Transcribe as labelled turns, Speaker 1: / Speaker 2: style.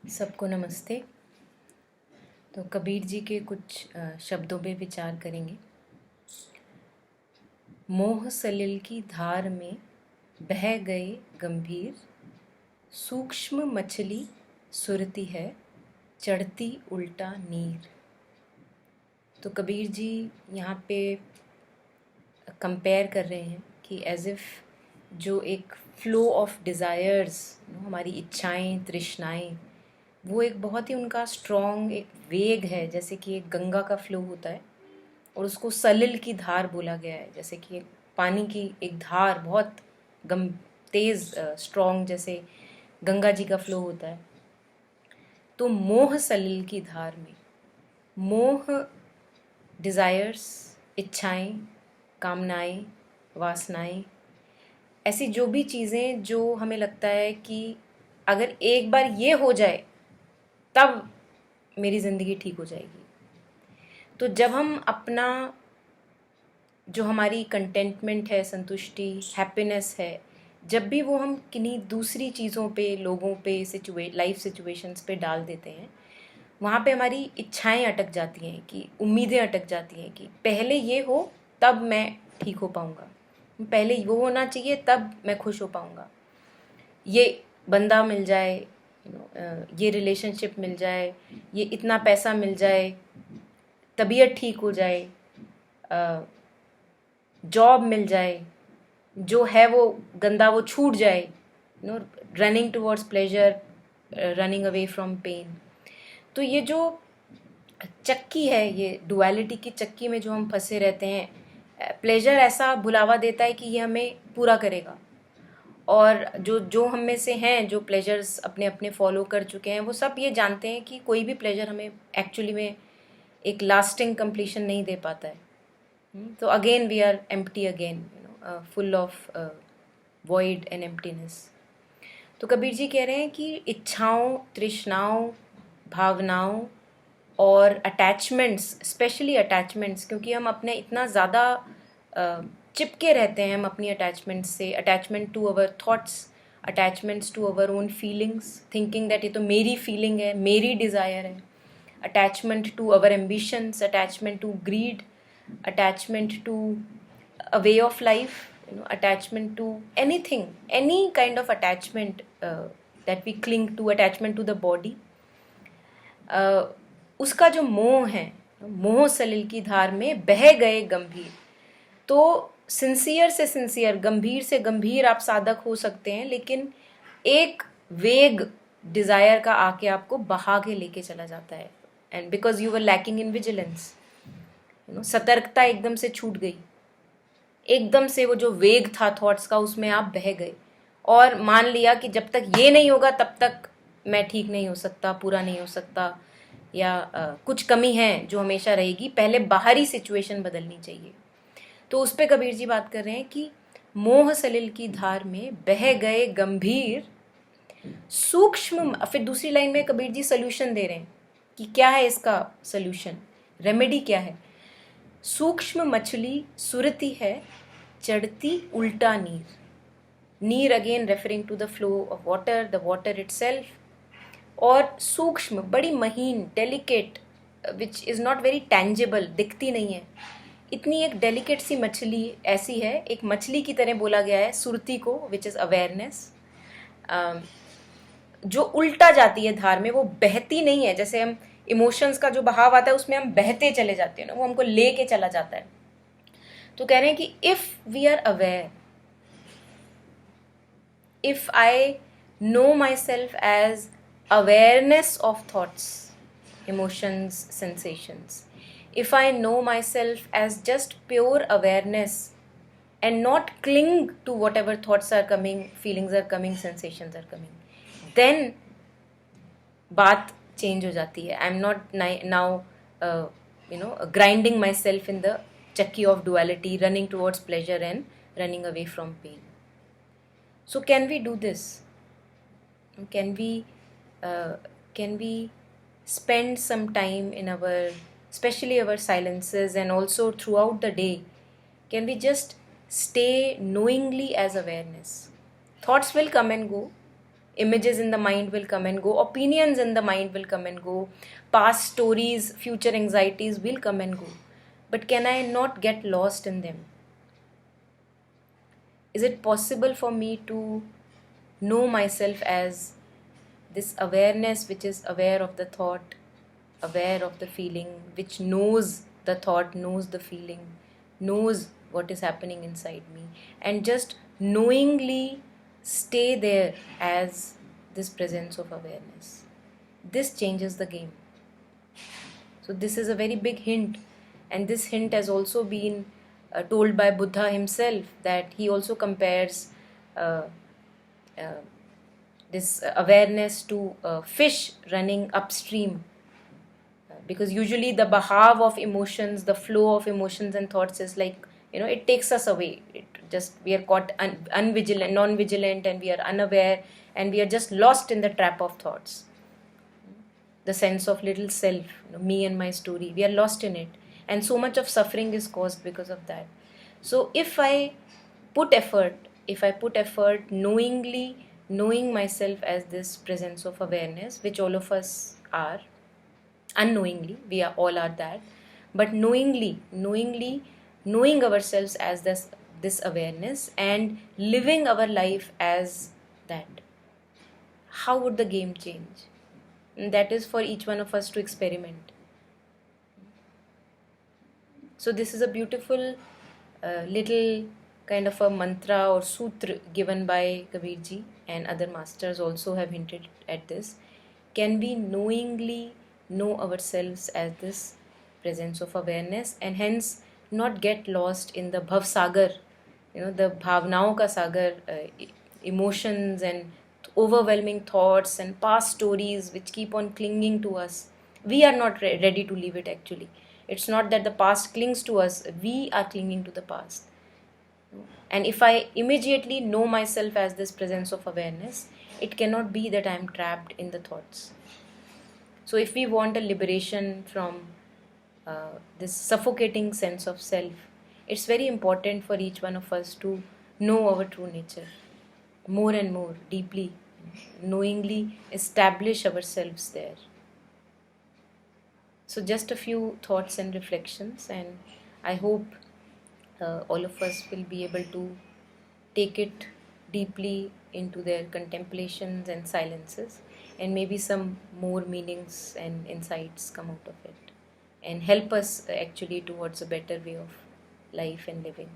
Speaker 1: सबको नमस्ते। तो कबीर जी के कुछ शब्दों पे विचार करेंगे। मोह सलिल की धार में बह गए गंभीर, सूक्ष्म मछली सुरती है, चढ़ती उल्टा नीर। तो कबीर जी यहाँ पे कंपेयर कर रहे हैं कि एज इफ़ जो एक फ्लो ऑफ डिज़ायर्स, हमारी इच्छाएं तृष्णाएं, वो एक बहुत ही उनका स्ट्रॉन्ग एक वेग है, जैसे कि एक गंगा का फ्लो होता है और उसको सलिल की धार बोला गया है। जैसे कि एक पानी की एक धार बहुत गम तेज़ स्ट्रॉन्ग जैसे गंगा जी का फ्लो होता है। तो मोह सलिल की धार में मोह, डिज़ायर्स, इच्छाएं, कामनाएं, वासनाएं, ऐसी जो भी चीज़ें जो हमें लगता है कि अगर एक बार ये हो जाए तब मेरी ज़िंदगी ठीक हो जाएगी। तो जब हम अपना जो हमारी कंटेंटमेंट है, संतुष्टि, हैप्पीनेस है, जब भी वो हम किन्हीं दूसरी चीज़ों पे, लोगों पे, लाइफ सिचुएशंस पे डाल देते हैं, वहाँ पे हमारी इच्छाएं अटक जाती हैं, कि उम्मीदें अटक जाती हैं कि पहले ये हो तब मैं ठीक हो पाऊँगा, पहले वो होना चाहिए तब मैं खुश हो पाऊँगा, ये बंदा मिल जाए, ये रिलेशनशिप मिल जाए, ये इतना पैसा मिल जाए, तबीयत ठीक हो जाए, जॉब मिल जाए, जो है वो गंदा वो छूट जाए, running towards pleasure, running away from pain. तो ये जो चक्की है, ये डुअलिटी की चक्की में जो हम फंसे रहते हैं, प्लेजर ऐसा भुलावा देता है कि ये हमें पूरा करेगा, और जो जो हम में से हैं जो प्लेजर्स अपने अपने फॉलो कर चुके हैं, वो सब ये जानते हैं कि कोई भी प्लेजर हमें एक्चुअली में एक लास्टिंग कंप्लीशन नहीं दे पाता है। तो again we are empty again, full of void and emptiness. तो कबीर जी कह रहे हैं कि इच्छाओं, तृष्णाओं, भावनाओं और अटैचमेंट्स, स्पेशली अटैचमेंट्स, क्योंकि हम अपने इतना ज़्यादा चिपके रहते हैं हम अपनी अटैचमेंट्स से, attachment to our thoughts, attachments to our own feelings, thinking that ये तो मेरी फीलिंग है, मेरी डिज़ायर है, attachment to our ambitions, attachment to greed, attachment to a way of life, attachment to anything, any kind of attachment that we cling to, attachment to the body, उसका जो मोह है, मोह सलिल की धार में बह गए गंभीर। तो सिंसियर से सिंसियर, गंभीर से गंभीर आप साधक हो सकते हैं, लेकिन एक वेग डिज़ायर का आके आपको बहा के लेके चला जाता है, and because you were lacking in vigilance, सतर्कता एकदम से छूट गई, एकदम से वो जो वेग था थॉट्स का उसमें आप बह गए और मान लिया कि जब तक ये नहीं होगा तब तक मैं ठीक नहीं हो सकता, पूरा नहीं हो सकता, या कुछ कमी है जो हमेशा रहेगी, पहले बाहरी सिचुएशन बदलनी चाहिए। तो उस पर कबीर जी बात कर रहे हैं कि मोह सलिल की धार में बह गए गंभीर, सूक्ष्म। फिर दूसरी लाइन में कबीर जी सोल्यूशन दे रहे हैं कि क्या है इसका सोल्यूशन, रेमेडी क्या है। सूक्ष्म मछली सुरती है, चढ़ती उल्टा नीर। नीर again referring to the flow of water, the water itself. और सूक्ष्म, बड़ी महीन, delicate, which is not very tangible, दिखती नहीं है, इतनी एक डेलिकेट सी मछली ऐसी है, एक मछली की तरह बोला गया है सुरती को, विच इज़ अवेयरनेस, जो उल्टा जाती है धार में, वो बहती नहीं है। जैसे हम इमोशंस का जो बहाव आता है उसमें हम बहते चले जाते हैं ना, वो हमको लेके चला जाता है। तो कह रहे हैं कि if we are aware, if I know myself as awareness of thoughts, emotions, sensations, if I know myself as just pure awareness and not cling to whatever thoughts are coming, feelings are coming, sensations are coming, then बात change हो जाती है। I am not now grinding myself in the चक्की of duality, running towards pleasure and running away from pain. So can we do this? Can we spend some time in our, especially our silences and also throughout the day, can we just stay knowingly as awareness? Thoughts will come and go, images in the mind will come and go, opinions in the mind will come and go, past stories, future anxieties will come and go. But can I not get lost in them? Is it possible for me to know myself as this awareness which is aware of the thought, aware of the feeling, which knows the thought, knows the feeling, knows what is happening inside me, and just knowingly stay there as this presence of awareness? This changes the game. So this is a very big hint, and this hint has also been told by Buddha himself, that he also compares uh, uh, this awareness to a fish running upstream. Because usually the bahav of emotions, the flow of emotions and thoughts is like, it takes us away. We are caught unvigilant, non-vigilant, and we are unaware, and we are just lost in the trap of thoughts. The sense of little self, me and my story, we are lost in it. And so much of suffering is caused because of that. So if I put effort knowingly, knowing myself as this presence of awareness, which all of us are, unknowingly, we are all are that, but knowingly knowing ourselves as this awareness and living our life as that, how would the game change? And that is for each one of us to experiment. So this is a beautiful little kind of a mantra or sutra given by Kabirji, and other masters also have hinted at this. Can we knowingly know ourselves as this presence of awareness, and hence not get lost in the bhav sagar, the bhavnaon ka sagar, emotions and overwhelming thoughts and past stories which keep on clinging to us. We are not ready to leave it actually. It's not that the past clings to us, we are clinging to the past. And if I immediately know myself as this presence of awareness, it cannot be that I am trapped in the thoughts. So if we want a liberation from this suffocating sense of self, it's very important for each one of us to know our true nature more and more deeply, knowingly establish ourselves there. So just a few thoughts and reflections, and I hope all of us will be able to take it deeply into their contemplations and silences, and maybe some more meanings and insights come out of it and help us actually towards a better way of life and living.